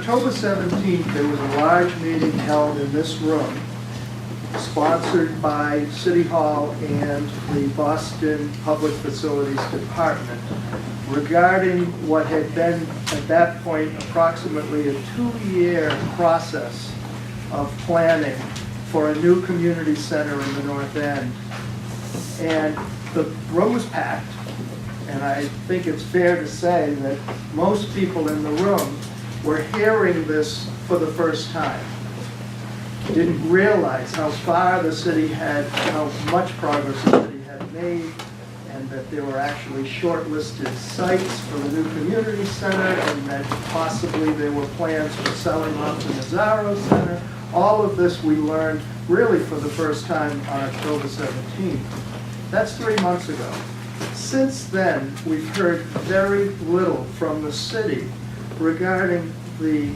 October 17th, there was a large meeting held in this room, sponsored by City Hall and the Boston Public Facilities Department, regarding what had been, at that point, approximately a 2-year process of planning for a new community center in the North End. And the room was packed, and I think it's fair to say that most people in the room were hearing this for the first time. Didn't realize how far the city had, how much progress the city had made, and that there were actually shortlisted sites for the new community center, and that possibly there were plans for selling off the Nazaro Center. All of this we learned really for the first time on October 17th. That's 3 months ago. Since then, we've heard very little from the city regarding the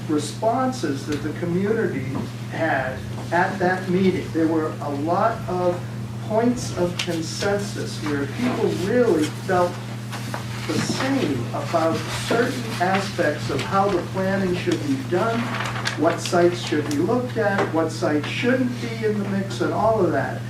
responses that the community had at that meeting. There were a lot of points of consensus where people really felt the same about certain aspects of how the planning should be done, what sites should be looked at, what sites shouldn't be in the mix, and all of that.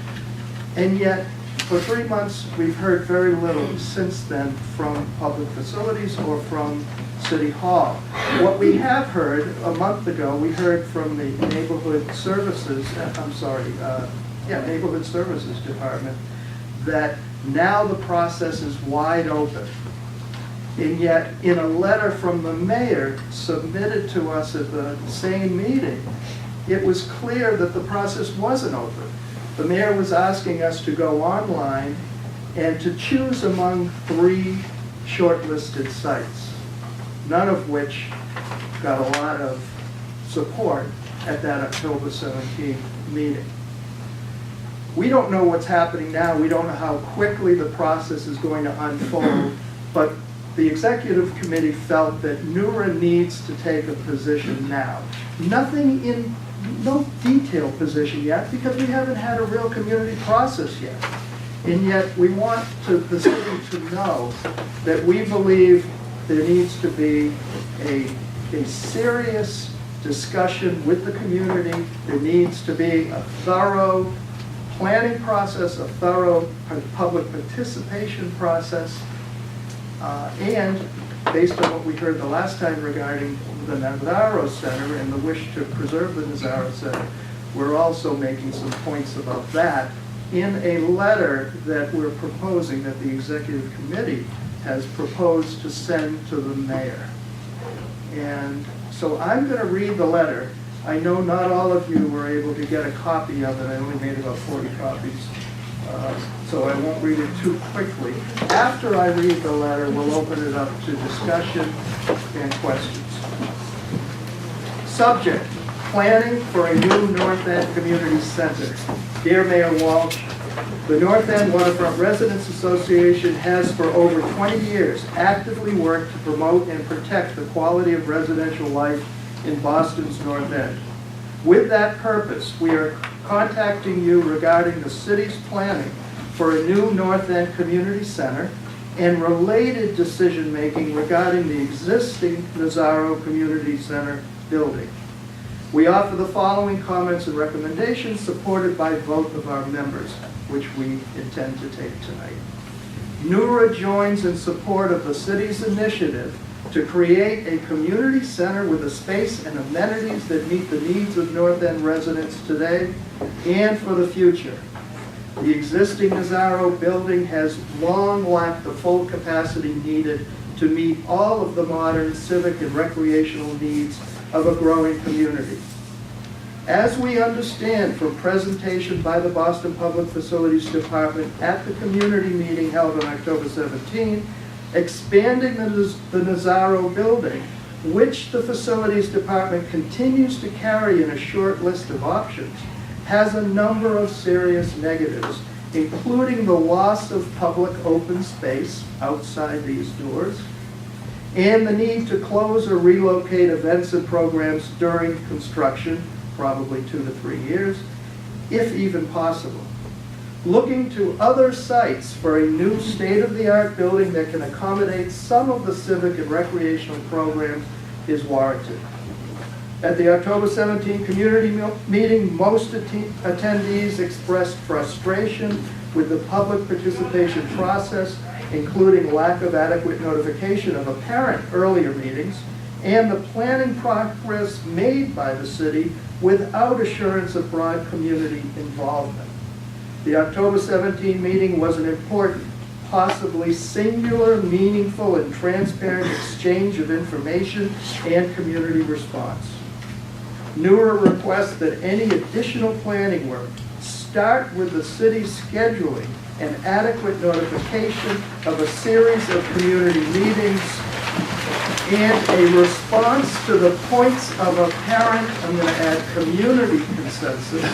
And yet, for 3 months, we've heard very little since then from public facilities or from City Hall. What we have heard, a month ago, we heard from the Neighborhood Services, Neighborhood Services Department, that now the process is wide open. And yet, in a letter from the mayor submitted to us at the same meeting, it was clear that the process wasn't open. The mayor was asking us to go online and to choose among 3 shortlisted sites, none of which got a lot of support at that October 17th meeting. We don't know what's happening now. We don't know how quickly the process is going to unfold, but the executive committee felt that NEWRA needs to take a position now. No detailed position yet, because we haven't had a real community process yet. And yet we want the city to know that we believe there needs to be a serious discussion with the community. There needs to be a thorough planning process, a thorough public participation process, and based on what we heard the last time regarding the Nazaro Center and the wish to preserve the Nazaro Center, we're also making some points about that in a letter that we're proposing, that the executive committee has proposed to send to the mayor. And so I'm going to read the letter. I know not all of you were able to get a copy of it. I only made about 40 copies. So I won't read it too quickly. After I read the letter, we'll open it up to discussion and questions. Subject: planning for a new North End Community Center. Dear Mayor Walsh, the North End Waterfront Residents Association has for over 20 years actively worked to promote and protect the quality of residential life in Boston's North End. With that purpose, we are contacting you regarding the city's planning for a new North End Community Center and related decision-making regarding the existing Nazaro Community Center building. We offer the following comments and recommendations supported by both of our members, which we intend to take tonight. NEWRA joins in support of the city's initiative to create a community center with a space and amenities that meet the needs of North End residents today and for the future. The existing Nazaro building has long lacked the full capacity needed to meet all of the modern civic and recreational needs of a growing community. As we understand from presentation by the Boston Public Facilities Department at the community meeting held on October 17, expanding the Nazaro building, which the Facilities Department continues to carry in a short list of options, has a number of serious negatives, including the loss of public open space outside these doors, and the need to close or relocate events and programs during construction, probably 2 to 3 years, if even possible. Looking to other sites for a new state-of-the-art building that can accommodate some of the civic and recreational programs is warranted. At the October 17 community meeting, most attendees expressed frustration with the public participation process, including lack of adequate notification of apparent earlier meetings, and the planning progress made by the city without assurance of broad community involvement. The October 17 meeting was an important, possibly singular, meaningful, and transparent exchange of information and community response. NEWRA requests that any additional planning work start with the city's scheduling and adequate notification of a series of community meetings and a response to the points of apparent, I'm going to add community consensus,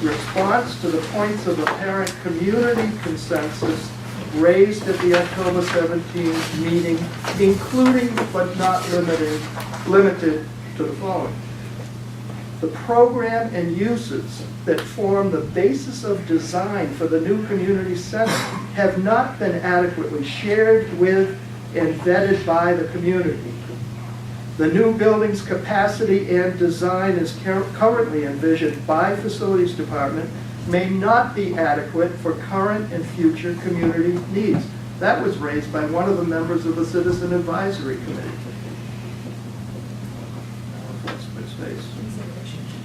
response to the points of apparent community consensus raised at the October 17 meeting, including but not limited to the following. The program and uses that form the basis of design for the new community center have not been adequately shared with and vetted by the community. The new building's capacity and design as currently envisioned by Facilities Department may not be adequate for current and future community needs. That was raised by one of the members of the Citizen Advisory Committee.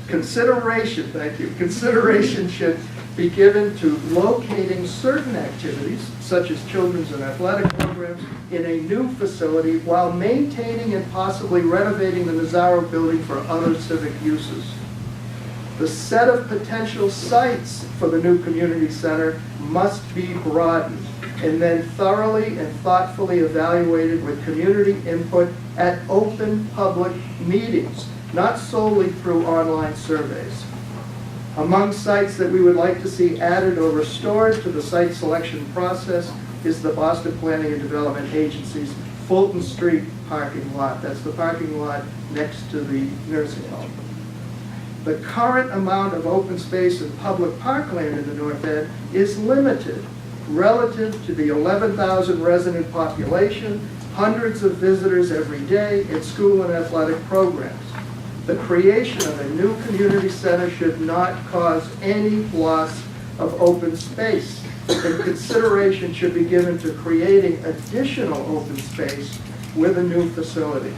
Consideration, thank you. Consideration should be given to locating certain activities, such as children's and athletic programs, in a new facility while maintaining and possibly renovating the Nazaro building for other civic uses. The set of potential sites for the new community center must be broadened and then thoroughly and thoughtfully evaluated with community input at open public meetings, not solely through online surveys. Among sites that we would like to see added or restored to the site selection process is the Boston Planning and Development Agency's Fulton Street parking lot. That's the parking lot next to the nursing home. The current amount of open space and public parkland in the North End is limited relative to the 11,000 resident population, hundreds of visitors every day, and school and athletic programs. The creation of a new community center should not cause any loss of open space, and consideration should be given to creating additional open space with a new facility.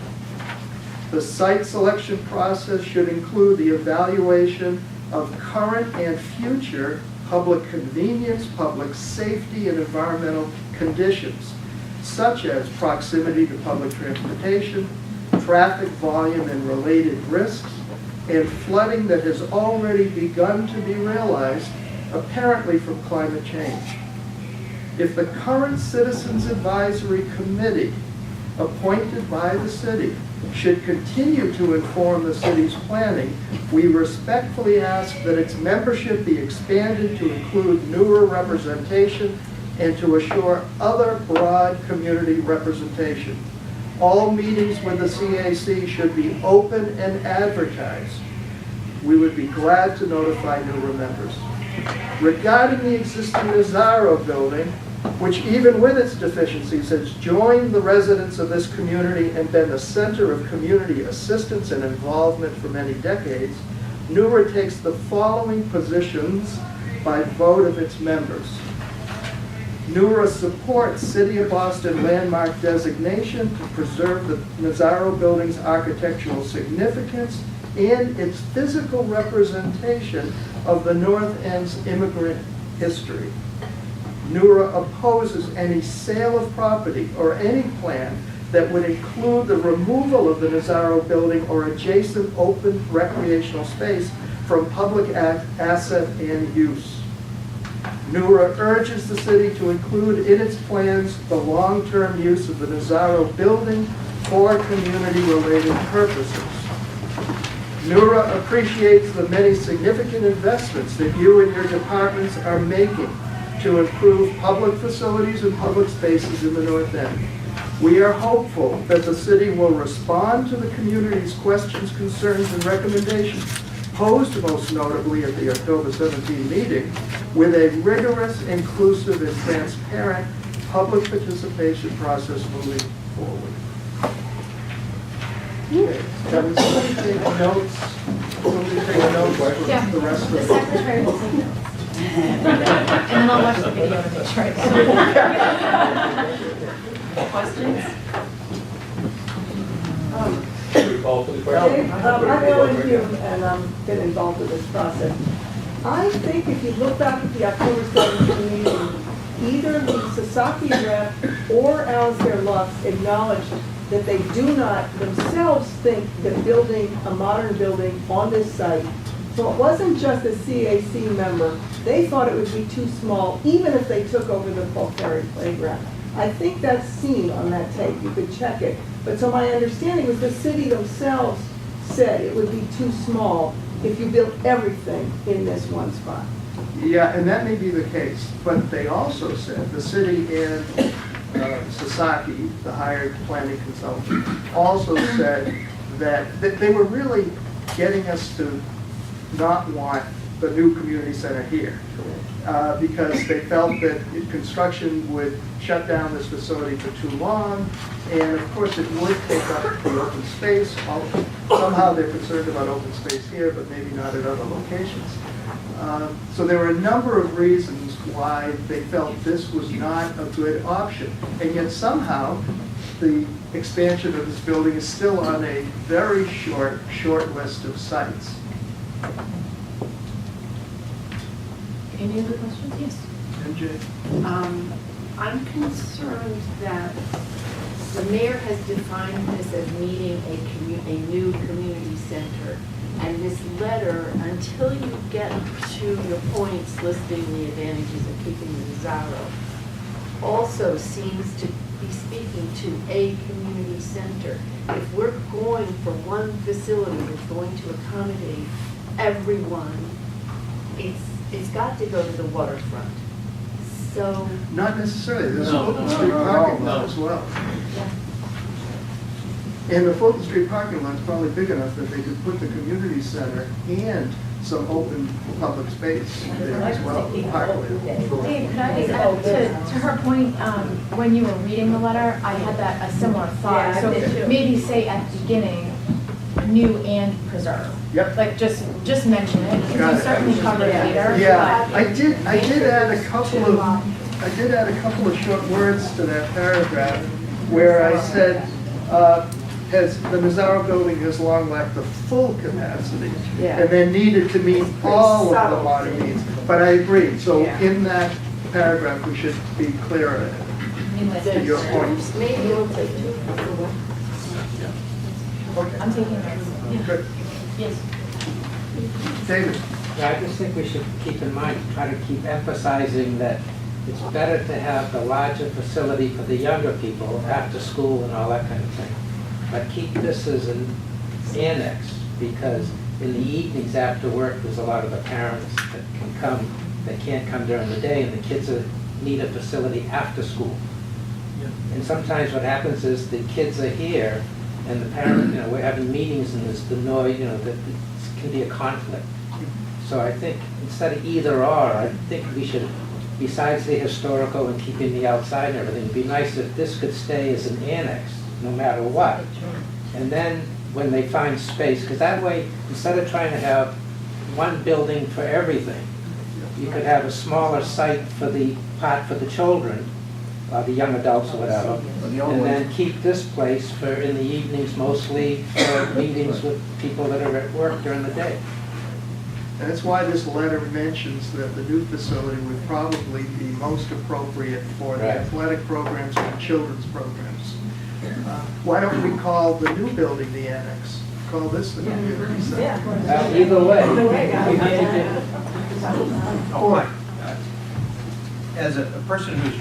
The site selection process should include the evaluation of current and future public convenience, public safety, and environmental conditions, such as proximity to public transportation, traffic volume and related risks, and flooding that has already begun to be realized, apparently from climate change. If the current Citizens Advisory Committee, appointed by the city, should continue to inform the city's planning, we respectfully ask that its membership be expanded to include NEWRA representation and to assure other broad community representation. All meetings with the CAC should be open and advertised. We would be glad to notify NEWRA members. Regarding the existing Nazaro building, which even with its deficiencies has joined the residents of this community and been the center of community assistance and involvement for many decades, NEWRA takes the following positions by vote of its members. NEWRA supports City of Boston landmark designation to preserve the Nazaro building's architectural significance and its physical representation of the North End's immigrant history. NEWRA opposes any sale of property or any plan that would include the removal of the Nazaro building or adjacent open recreational space from public asset and use. NEWRA urges the city to include in its plans the long-term use of the Nazaro building for community-related purposes. NEWRA appreciates the many significant investments that you and your departments are making to improve public facilities and public spaces in the North End. We are hopeful that the city will respond to the community's questions, concerns, and recommendations, posed most notably at the October 17 meeting, with a rigorous, inclusive, and transparent public participation process moving forward. Okay. Can somebody take notes? Somebody take notes Yeah. for the rest of The the... secretary will take notes. And then I'll watch the video to make sure I get it. Questions? Call for the Okay, question. I'm Ellen Hume, and I've been involved in this process. I think if you look back at the October 7th meeting, either the Sasaki rep or Alistair Lux acknowledged that they do not themselves think that building a modern building on this site, so it wasn't just a CAC member, they thought it would be too small, even if they took over the Bulgari playground. I think that's seen on that tape, you could check it. But so my understanding was the city themselves said it would be too small if you built everything in this one spot. Yeah, and that may be the case, but they also said, the city and Sasaki, the hired planning consultant, also said that they were really getting us to not want the new community center here. Because they felt that construction would shut down this facility for too long, and of course it would take up the open space. Somehow they're concerned about open space here, but maybe not at other locations. So there were a number of reasons why they felt this was not a good option, and yet somehow the expansion of this building is still on a very short list of sites. Any other questions? Yes. MJ? I'm concerned that the mayor has defined this as needing a new community center. And this letter, until you get to your points listing the advantages of keeping the Mazzaro, also seems to be speaking to a community center. If we're going for one facility that's going to accommodate everyone, it's got to go to the waterfront. So, Not necessarily, there's a No, Fulton no, Street no, parking no. lot as well. yeah. And the Fulton Street parking lot's probably big enough that they could put the community center and some open public space there as well, parkland. Dave, could I just add to her point, when you were reading the letter, I had a similar thought. Yeah, I did So too. maybe say at the beginning, new and preserve. Yep. Like just mention it, Got because it. you certainly cover it later. Yeah, but- I did add a couple of short words to that paragraph where I said, the Mazzaro building has long lacked the full capacity Yeah. and then needed to meet all of the modern needs. But I agree, so Yeah. in that paragraph, we should be clearer to your point. Maybe it'll take two. Okay, I'm taking notes. good. Yes. David? Yeah, I just think we should keep in mind, try to keep emphasizing that it's better to have the larger facility for the younger people, after school and all that kind of thing. But keep this as an annex, because in the evenings after work, there's a lot of the parents that can come, that can't come during the day, and the kids need a facility after school. And sometimes what happens is the kids are here, and the parent, we're having meetings, and there's the noise, that it can be a conflict. So I think instead of either or, I think we should, besides the historical and keeping the outside and everything, it'd be nice if this could stay as an annex, no matter what. And then when they find space, because that way, instead of trying to have one building for everything, you could have a smaller site for the part for the children, the young adults or whatever, and then keep this place for in the evenings mostly for meetings with people that are at work during the day. And that's why this letter mentions that the new facility would probably be most appropriate for the Right. athletic programs and children's programs. Why don't we call the new building the annex? Call this the community center? Either way. Boy, As a person who's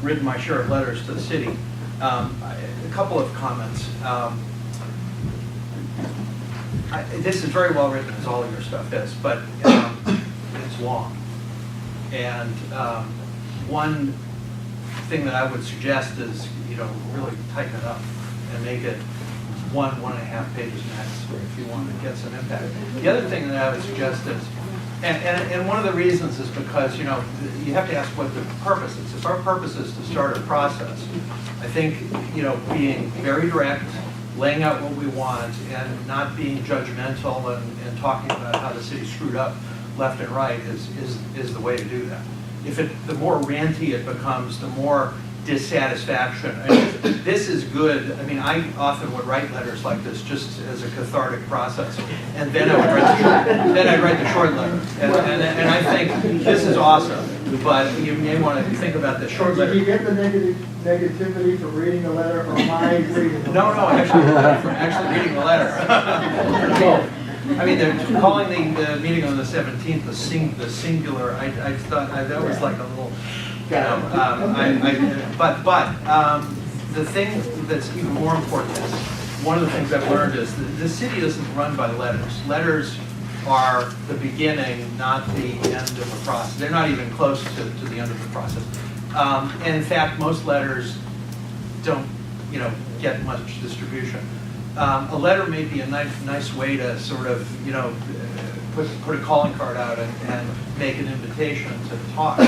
written my share of letters to the city, a couple of comments. This is very well written, as all of your stuff is, but it's long. And one thing that I would suggest is, really tighten it up and make it 1.5 pages max if you want to get some impact. The other thing that I would suggest is, and one of the reasons is because, you have to ask what the purpose is. If our purpose is to start a process, I think, being very direct, laying out what we want and not being judgmental and talking about how the city screwed up left and right is the way to do that. The more ranty it becomes, the more dissatisfaction. I mean, this is good. I mean, I often would write letters like this just as a cathartic process, and then I'd write the short letter. And I think this is awesome, but you may want to think about the short letter. Did you get the negativity from reading the letter, or am I reading the letter? No, actually reading the letter. I mean, they're calling the meeting on the 17th the singular. I thought that was like a little, you know. But the thing that's even more important is one of the things I've learned is that the city isn't run by letters. Letters are the beginning, not the end of a process. They're not even close to the end of the process. And in fact, most letters don't, you know, get much distribution. A letter may be a nice way to sort of, you know, put a calling card out and make an invitation to talk.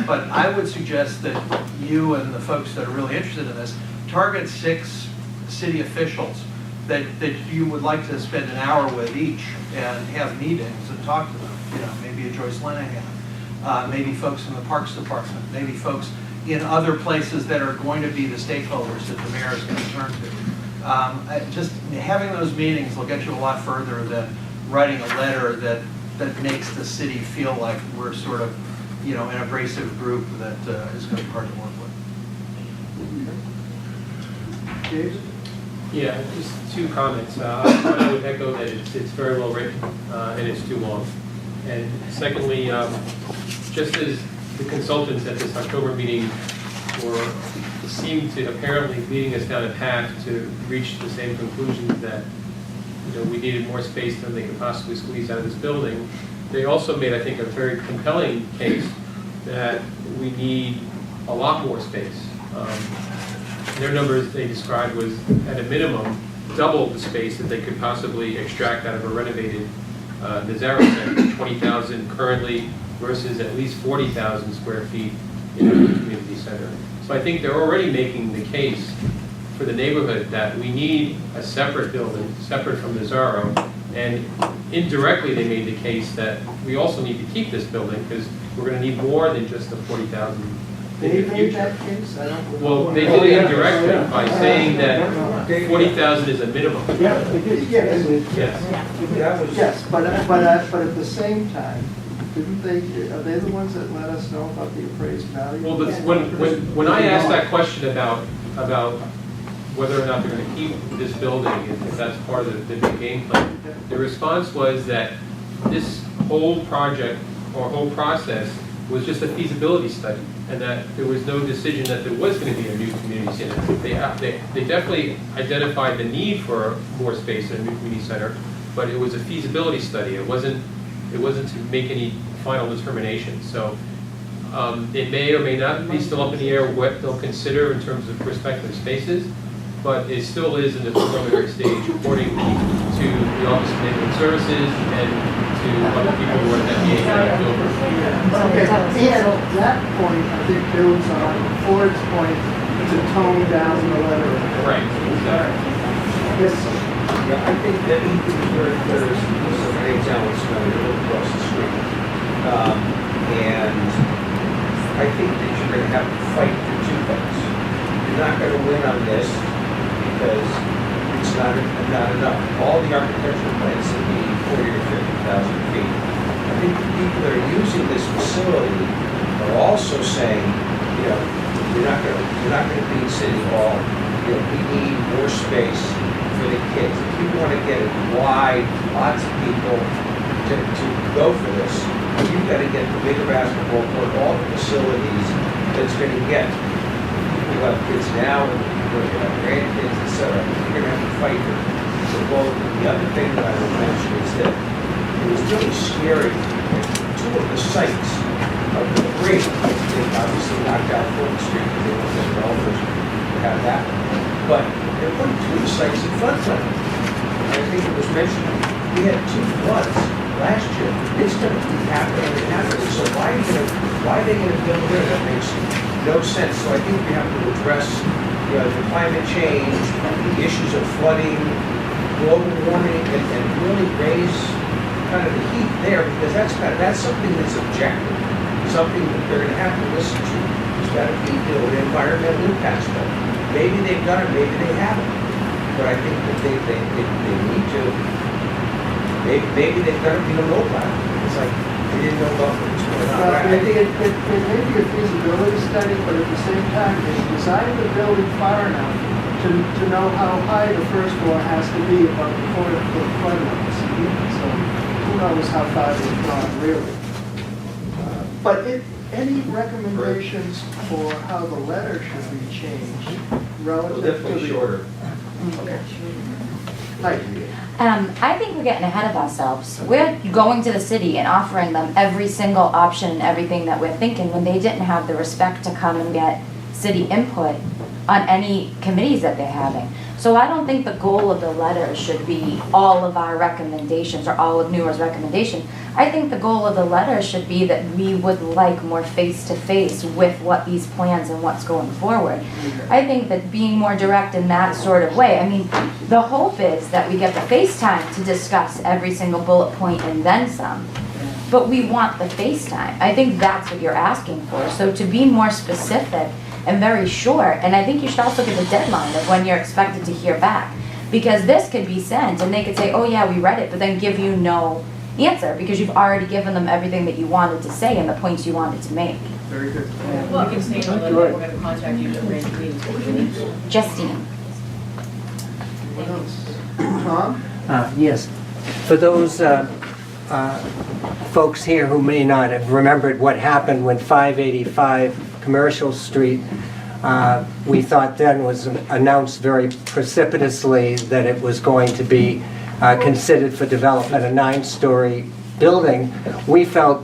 But I would suggest that you and the folks that are really interested in this target 6 city officials that you would like to spend an hour with each and have meetings and talk to them. You know, maybe a Joyce Lenahan, maybe folks in the Parks Department, maybe folks in other places that are going to be the stakeholders that the mayor is going to turn to. Just having those meetings will get you a lot further than writing a letter that makes the city feel like we're sort of, you know, an abrasive group that is going to be hard to work with. James? Yeah, just 2 comments. One, I would echo that it's very well written and it's too long. And secondly, just as the consultants at this October meeting seemed to apparently leading us down a path to reach the same conclusions that, you know, we needed more space than they could possibly squeeze out of this building. They also made, I think, a very compelling case that we need a lot more space. Their numbers they described was, at a minimum, double the space that they could possibly extract out of a renovated NEWRA center, 20,000 currently versus at least 40,000 square feet in a community center. So I think they're already making the case for the neighborhood that we need a separate building, separate from NEWRA, and indirectly they made the case that we also need to keep this building because we're going to need more than just the 40,000 They in the made future. that case? I don't. Well, they did it indirectly by saying that 40,000 is a minimum. Yeah, they did, yes. Yes. Yes, but at the same time, didn't they, are they the ones that let us know about the appraised value? Well, but when I asked that question about whether or not they're going to keep this building, if that's part of the big game plan, the response was that this whole project or whole process was just a feasibility study, and that there was no decision that there was going to be a new community center. They definitely identified the need for more space in a new community center, but it was a feasibility study. It wasn't to make any final determination. So it may or may not be still up in the air what they'll consider in terms of prospective spaces, but it still is in the preliminary stage according to the Office of Neighborhood Services and to other people who are at the AHA over. Okay, and that point, I think builds on Ford's point to tone down the letter. Right. Exactly. Yes, sir. Yeah, I think that there's some eggs out across the street. And I think that you're going to have to fight for 2 things. You're not going to win on this because it's not enough. All the architectural plans that need 40 or 50,000 feet. I think the people that are using this facility are also saying, you know, you're not going to be in City Hall. You know, we need more space for the kids. If you want to get it wide, lots of people to go for this, you've got to get the bigger basketball court, all the facilities that's going to get people who have kids now and people who have grandkids, etc. You're going to have to fight for both. The other thing that I would mention is that it was really scary. 2 of the sites of the 3, they obviously knocked out 4th Street because they wanted developers to have that. But they're putting 2 of the sites in floodplain. I think it was mentioned, we had 2 floods last year. It's going to be happening and happening. So why are they going to build there? That makes no sense. So I think we have to address the climate change, the issues of flooding, global warming, and really raise kind of the heat there, because that's something that's objective, something that they're gonna have to listen to. It's gotta be, an environmental impact study. Maybe they've done it, maybe they haven't, but I think that they need to, maybe they've done it, know about it. It's like, they didn't know about what's going on. Well, it may be a feasibility study, but at the same time, they designed the building far enough to know how high the first floor has to be above the flood levels. So who knows how far they've gone, really. But any recommendations for how the letter should be changed relative to the... Definitely shorter. Okay. Hi. I think we're getting ahead of ourselves. We're going to the city and offering them every single option and everything that we're thinking when they didn't have the respect to come and get city input on any committees that they're having. So I don't think the goal of the letter should be all of our recommendations or all of NEWRA's recommendation. I think the goal of the letter should be that we would like more face-to-face with what these plans and what's going forward. I think that being more direct in that sort of way, I mean, the hope is that we get the FaceTime to discuss every single bullet point and then some. But we want the FaceTime. I think that's what you're asking for. So to be more specific and very short, and I think you should also give a deadline of when you're expected to hear back. Because this could be sent and they could say, oh yeah, we read it, but then give you no answer because you've already given them everything that you wanted to say and the points you wanted to make. Very good. Well, we can stay in a little bit, we're going to contact you to arrange meetings if we need to. Justine. What else? Tom? Yes. For those folks here who may not have remembered what happened when 585 Commercial Street, we thought then was announced very precipitously that it was going to be considered for development, a 9-story building. We felt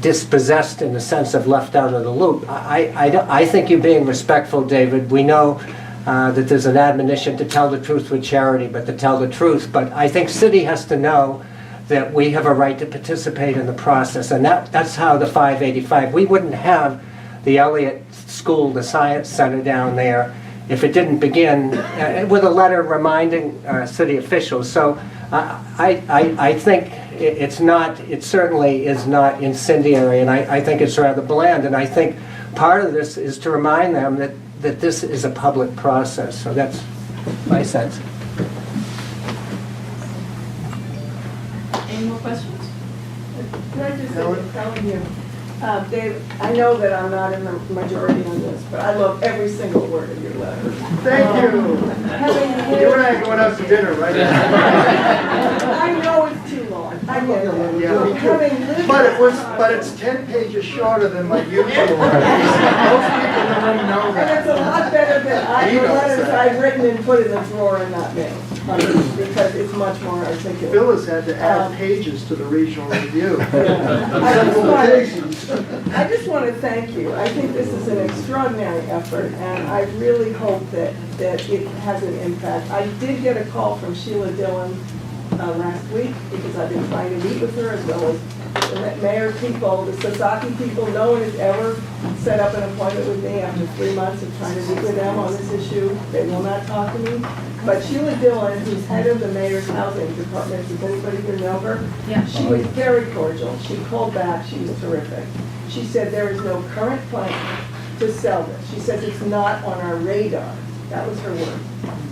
dispossessed in the sense of left out of the loop. I think you're being respectful, David. We know that there's an admonition to tell the truth with charity, but to tell the truth. But I think city has to know that we have a right to participate in the process, and that's how the 585. We wouldn't have the Elliott School, the Science Center down there, if it didn't begin with a letter reminding city officials. So I think it certainly is not incendiary, and I think it's rather bland, and I think part of this is to remind them that this is a public process. So that's my sense. Any more questions? Can I just say, telling you, Dave, I know that I'm not in the majority on this, but I love every single word of your letter. Thank you. You and I are going out to dinner, right? I know it's too long. I get that. Yeah, me Having too. lived But it's 10 pages shorter than my usual letters. Most people in the room know And it's a that. lot better than He the knows letters that. I've written and put in the drawer and not mailed, because it's much more articulate. Phyllis had to add pages to the regional review. I just want to thank you. I think this is an extraordinary effort, and I really hope that it has an impact. I did get a call from Sheila Dillon last week, because I've been trying to meet with her, as well as the mayor people, the Sasaki people. No one has ever set up an appointment with me after 3 months of trying to meet with them on this issue. They will not talk to me. But Sheila Dillon, who's head of the mayor's housing department, does anybody here know her? Yeah. She was very cordial. She called back. She was terrific. She said there is no current plan to sell this. She says it's not on our radar. That was her word.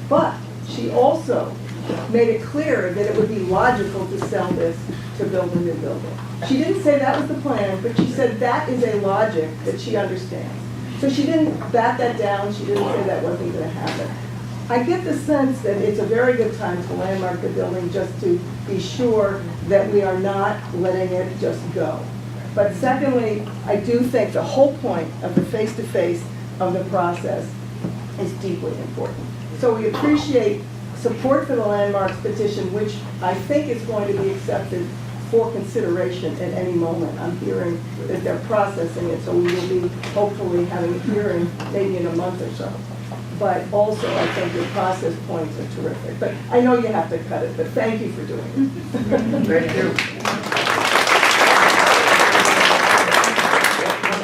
But she also made it clear that it would be logical to sell this to build a new building. She didn't say that was the plan, but she said that is a logic that she understands. So she didn't bat that down. She didn't say that wasn't going to happen. I get the sense that it's a very good time to landmark the building, just to be sure that we are not letting it just go. But secondly, I do think the whole point of the face-to-face of the process is deeply important. So we appreciate support for the landmarks petition, which I think is going to be accepted for consideration at any moment. I'm hearing that they're processing it, so we will be hopefully having a hearing maybe in a month or so. But also, I think your process points are terrific. But I know you have to cut it, but thank you for doing it. Thank you.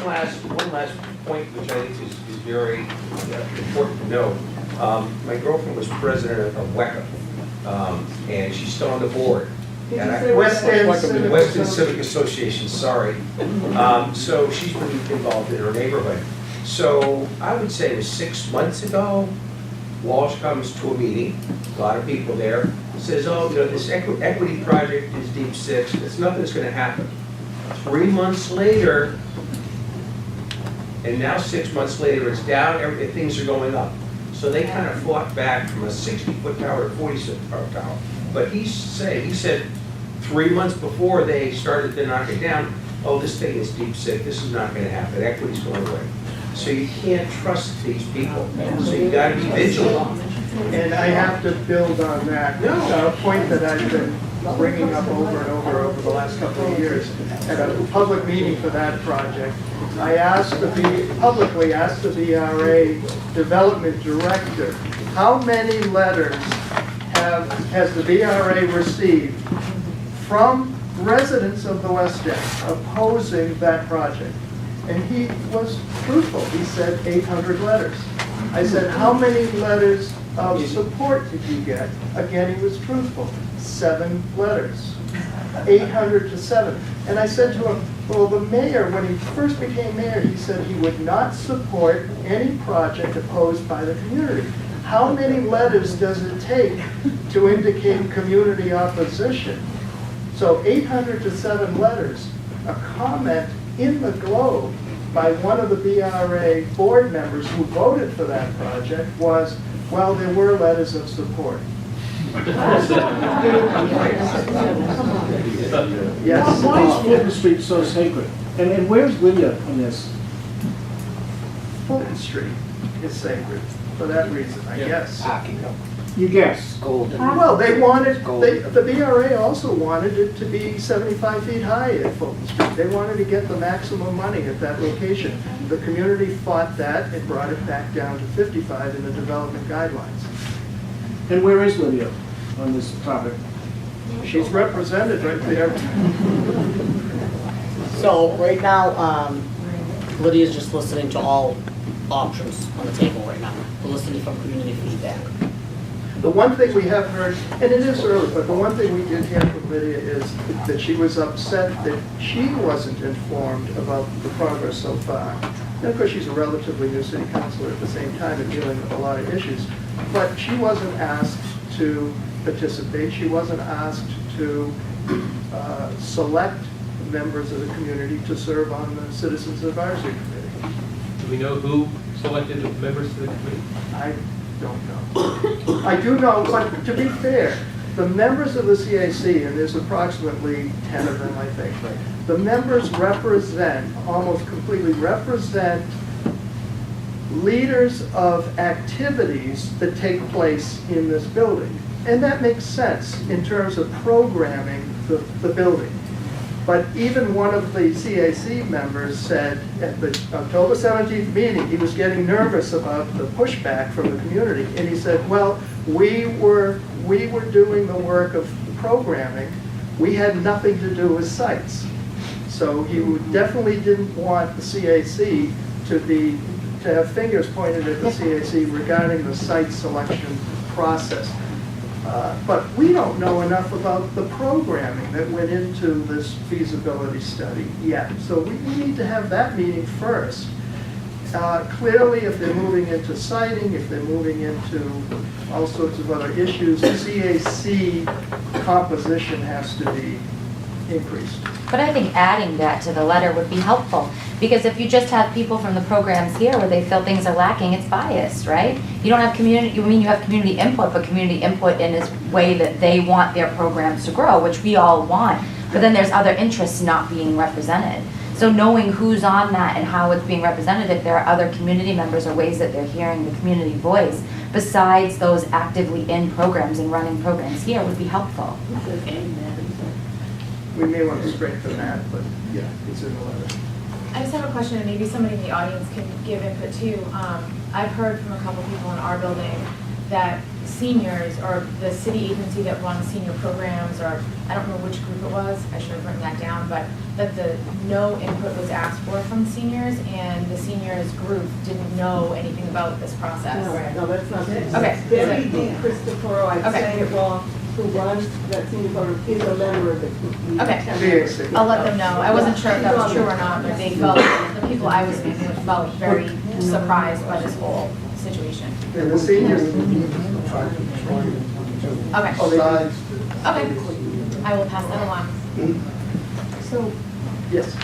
One last last point, which I think is very important to know. My girlfriend was president of WECA, and she's still on the board. Did And you I- say West End Civic Weston Civic Association, sorry. So she's been involved in her neighborhood. So I would say it was 6 months ago, Walsh comes to a meeting, a lot of people there, says, oh, you know, this equity project is deep six, it's nothing's gonna happen. 3 months later, and now 6 months later, it's down, things are going up. So they kind of fought back from a 60-foot tower to 40-foot tower. But he said 3 months before they started to knock it down, oh, this thing is deep sick, this is not gonna happen, equity's going away. So you can't trust these people, so you gotta be vigilant. And I have to build on that. A point that I've been bringing up over and over the last couple of years. At a public meeting for that project, I publicly asked the VRA development director, how many letters has the VRA received from residents of the West End opposing that project? And he was truthful. He said 800 letters. I said, how many letters of support did you get? Again, he was truthful. 7 letters. 800 to 7. And I said to him, well, the mayor, when he first became mayor, he said he would not support any project opposed by the community. How many letters does it take to indicate community opposition? So 800 to 7 letters. A comment in the Globe by one of the BRA board members who voted for that project was, well, there were letters of support. Yes. Why is Fulton Street so sacred? And where's Lydia in this? Fulton Street is sacred for that reason, I guess. You guess. Well, they wanted, the BRA also wanted it to be 75 feet high at Fulton Street. They wanted to get the maximum money at that location. The community fought that and brought it back down to 55 in the development guidelines. And where is Lydia on this topic? She's represented right there. So right now, Lydia's just listening to all options on the table right now. We're listening from community feedback. The one thing we have heard, and it is early, but the one thing we did hear from Lydia is that she was upset that she wasn't informed about the progress so far. And of course, she's a relatively new city councilor at the same time and dealing with a lot of issues. But she wasn't asked to participate. She wasn't asked to select members of the community to serve on the Citizens Advisory Committee. Do we know who selected the members of the committee? I don't know. I do know, but to be fair, the members of the CAC, and there's approximately 10 of them, I think, the members represent, almost completely represent, leaders of activities that take place in this building. And that makes sense in terms of programming the building. But even one of the CAC members said at the October 17th meeting, he was getting nervous about the pushback from the community. And he said, well, we were doing the work of programming. We had nothing to do with sites. So he definitely didn't want the CAC to have fingers pointed at the CAC regarding the site selection process. But we don't know enough about the programming that went into this feasibility study yet. So we need to have that meeting first. Clearly, if they're moving into siting, if they're moving into all sorts of other issues, the CAC composition has to be increased. But I think adding that to the letter would be helpful, because if you just have people from the programs here where they feel things are lacking, it's biased, right? You don't have community, you have community input, but community input in a way that they want their programs to grow, which we all want. But then there's other interests not being represented. So knowing who's on that and how it's being represented, if there are other community members or ways that they're hearing the community voice, besides those actively in programs and running programs here, would be helpful. We may want to strengthen that, but yeah, it's in the letter. I just have a question, and maybe somebody in the audience can give input too. I've heard from a couple people in our building that seniors, or the city agency that runs senior programs, or I don't know which group it was, I should have written that down, but that no input was asked for from the seniors, and the seniors group didn't know anything about this process. No, that's not it. Okay. Debbie D. Christopher, I'm Okay. saying it wrong, who runs that senior program, is a member of the. Okay. VAC. I'll let them know. I wasn't sure if that was true or not, but they felt, the people I was speaking with felt very surprised by this whole situation. And the seniors, Okay, besides, okay. I will pass that along. So, yes.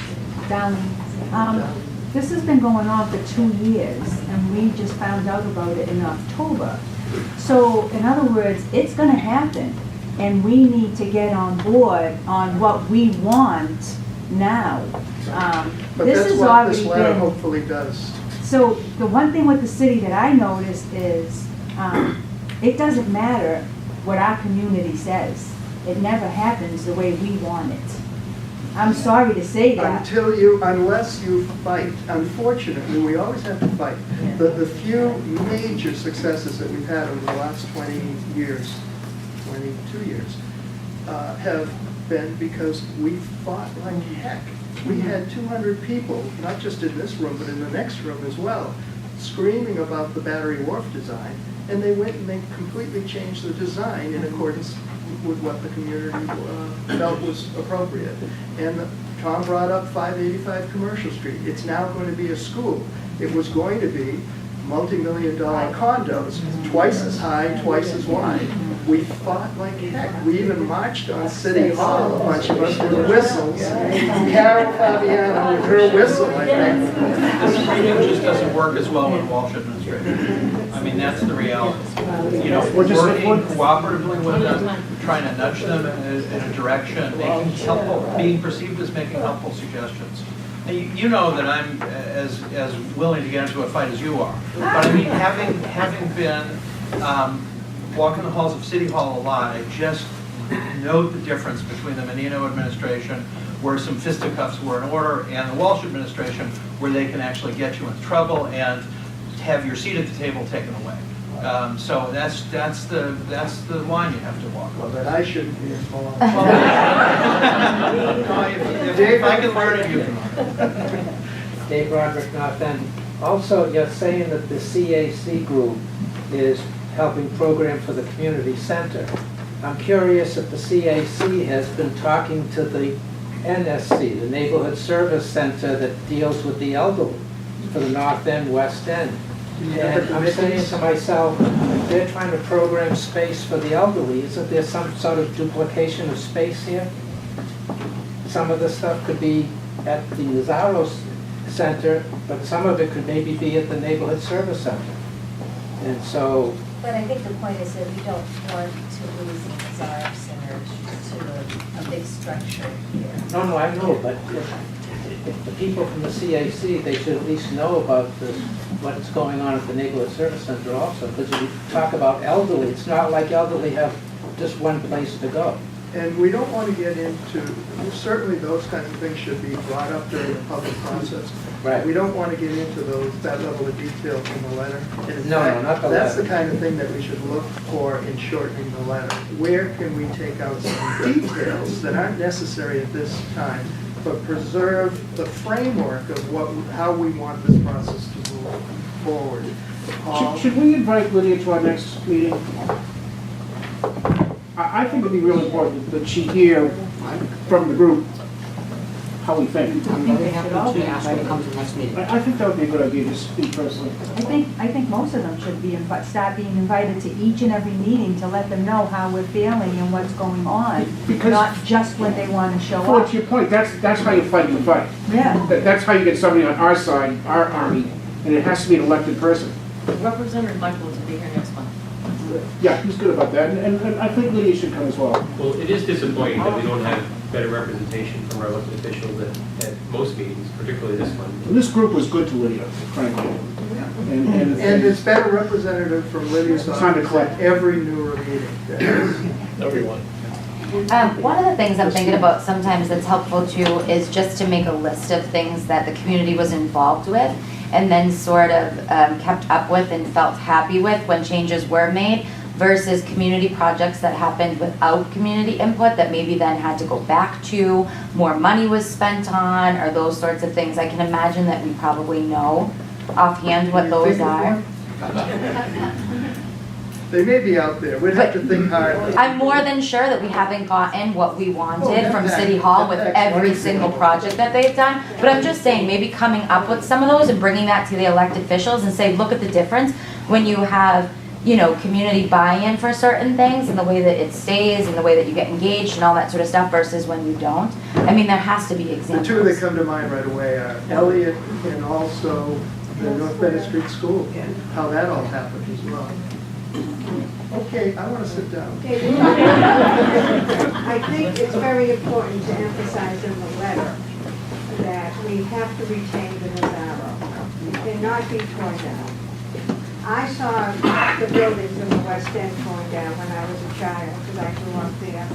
Darlene, this has been going on for 2 years, and we just found out about it in October. So, in other words, it's gonna happen, and we need to get on board on what we want now. But This that's has what this already letter been, hopefully does. so the one thing with the city that I noticed is, it doesn't matter what our community says. It never happens the way we want it. I'm sorry to say that. Unless you fight, unfortunately, we always have to fight. The few major successes that we've had over the last 20 years, 22 years, have been because we fought like heck. We had 200 people, not just in this room, but in the next room as well, screaming about the Battery Wharf design, and they went and they completely changed the design in accordance with what the community felt was appropriate. And Tom brought up 585 Commercial Street. It's now going to be a school. It was going to be multi-million-dollar condos, twice as high, twice as wide. We fought like heck. We even marched on City Hall, a bunch of us with whistles. Carol Fabiano with her whistle, I think. This freedom just doesn't work as well with Walsh administration. I mean, that's the reality. You know, working cooperatively with them, trying to nudge them in a direction, making helpful, being perceived as making helpful suggestions. And you know that I'm as willing to get into a fight as you are. But I mean, having been walking the halls of City Hall a lot, I just note the difference between the Menino administration, where some fisticuffs were in order, and the Walsh administration, where they can actually get you in trouble and have your seat at the table taken away. So that's the line you have to walk. Well, then I shouldn't be involved. If I can learn it, you can learn. Dave Roderick, North End. Also, you're saying that the CAC group is helping program for the community center. I'm curious if the CAC has been talking to the NSC, the Neighborhood Service Center that deals with the elderly for the North End, West End. And I'm saying to myself, if they're trying to program space for the elderly, isn't there some sort of duplication of space here? Some of the stuff could be at the Nazaro Center, but some of it could maybe be at the Neighborhood Service Center. And so, But I think the point is that we don't want to lose the Nazaro Center to a big structure here. no, I know, but if the people from the CAC, they should at least know about what's going on at the Neighborhood Service Center also, because if you talk about elderly, it's not like elderly have just one place to go. And we don't want to get into, certainly those kind of things should be brought up during the public process. Right. We don't want to get into that level of detail in the letter. And in No, fact, not the that's letter. the kind of thing that we should look for in shortening the letter. Where can we take out some details that aren't necessary at this time, but preserve the framework of how we want this process to move forward? Paul? Should we invite Lydia to our next meeting? I think it'd be really important that she hear from the group how we think. I think they have to ask her to come to the next meeting. I think that would be a good idea, to speak personally. I think most of them should be, start being invited to each and every meeting to let them know how we're feeling and what's going on, Because- not just when they want to show Well, up. to your point, that's how you fight the fight. Yeah. That's how you get somebody on our side, our army, and it has to be an elected person. Representative Michael to be here next month. Yeah, he's good about that, and I think Lydia should come as well. Well, it is disappointing that we don't have better representation from our elected officials at most meetings, particularly this one. And this group was good to Lydia, frankly. And it's been a representative from Lydia's Time to office collect. at every NEWRA meeting. Everyone. One of the things I'm thinking about sometimes that's helpful too is just to make a list of things that the community was involved with and then sort of kept up with and felt happy with when changes were made, versus community projects that happened without community input that maybe then had to go back to, more money was spent on, or those sorts of things. I can imagine that we probably know offhand what those are. They may be out there, we'd have to think hard. I'm more than sure that we haven't gotten what we wanted from City Hall with every single project that they've done. But I'm just saying, maybe coming up with some of those and bringing that to the elected officials and say, look at the difference when you have, you know, community buy-in for certain things and the way that it stays and the way that you get engaged and all that sort of stuff versus when you don't. I mean, there has to be The examples. two that come to mind right away are Elliott and also the North Bennett Street School, how that all happened as well. Okay, I want to sit down. I think it's very important to emphasize in the letter that we have to retain the Nazaro. It cannot be torn down. I saw the buildings in the West End torn down when I was a child, because I grew up there.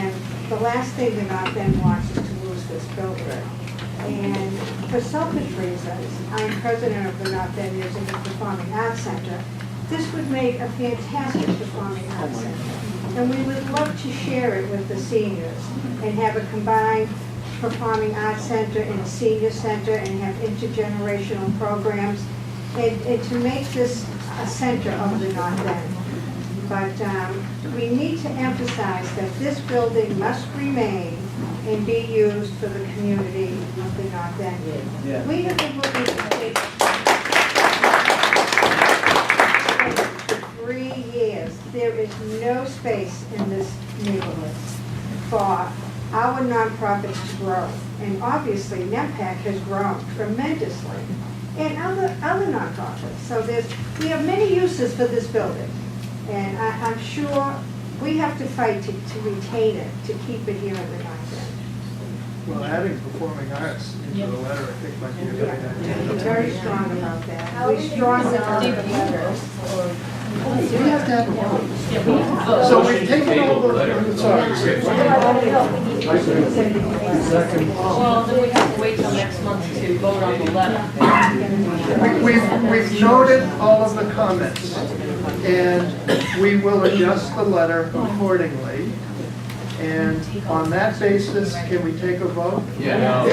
And the last thing the North End wants is to lose this building. And for selfish reasons, I'm president of the North End Music and Performing Arts Center. This would make a fantastic performing arts center. And we would love to share it with the seniors and have a combined performing arts center and a senior center and have intergenerational programs and to make this a center of the North End. But we need to emphasize that this building must remain and be used for the community of the North End. Yeah. We have been looking to take 3 years. There is no space in this neighborhood for our nonprofits to grow. And obviously, NEPAC has grown tremendously, and other nonprofits. So we have many uses for this building. And I'm sure we have to fight to retain it, to keep it here in the North End. Well, adding performing arts into the letter, I think might be a good idea. We're very strong about that. We strongly about it. We have to have a vote. So we've taken over, sorry. Well, then we have to wait till next month to vote on the letter. We've noted all of the comments, and we will adjust the letter accordingly. And on that basis, can we take a vote? Yeah, no,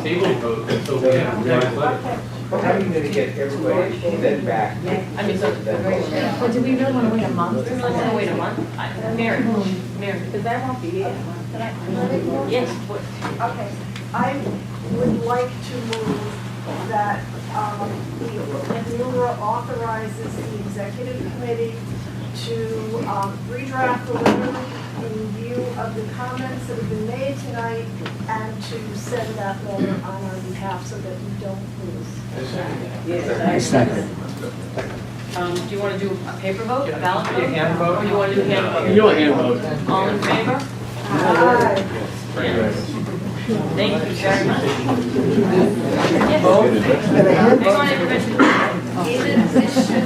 table vote until we have the next letter. How are you gonna get everybody then back? I mean, so, Well, do we really want to wait a month? do we really want to wait a month? Mary, Because I won't be here. yes, what? Okay, I would like to move that the NEWRA authorizes the executive committee to redraft the letter in view of the comments that have been made tonight and to send that letter on our behalf so that we don't lose. Second. Do you want to do a paper vote, a ballot vote? A hand vote? Or you want to do hand vote? You do a hand vote. All in favor? Aye. Thank you very much. Yes. Hang on, everybody. In addition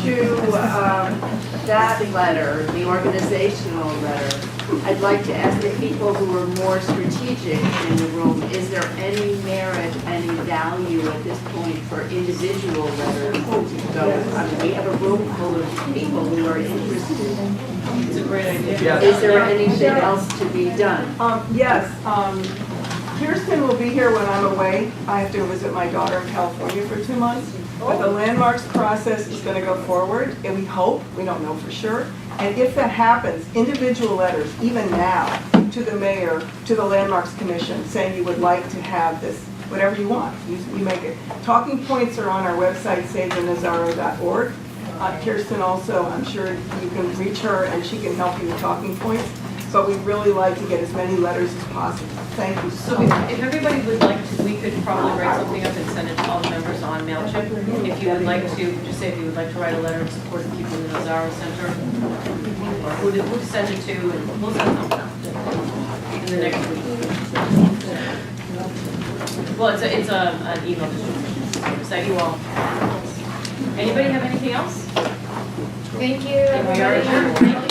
to that letter, the organizational letter, I'd like to ask the people who are more strategic in the room, is there any merit, any value at this point for individual letters to go? I mean, we have a room full of people who are interested. It's a great idea. Is there anything else to be done? Yes, Kirsten will be here when I'm away. I have to visit my daughter in California for 2 months. But the landmarks process is going to go forward, and we hope, we don't know for sure. And if that happens, individual letters, even now, to the mayor, to the Landmarks Commission, saying you would like to have this, whatever you want, you make it. Talking points are on our website, savethenazaro.org. Kirsten also, I'm sure you can reach her and she can help you with talking points. But we'd really like to get as many letters as possible. Thank you so So much. if everybody would like to, we could probably write something up and send it to all the members on MailChimp. If you would like to, just say if you would like to write a letter in support of people in the Nazaro Center, or who to send it to, and we'll send them out in the next week. Well, it's an email distribution service that you all. Anybody have anything else? Thank you, And we are everybody. adjourned. Thank you.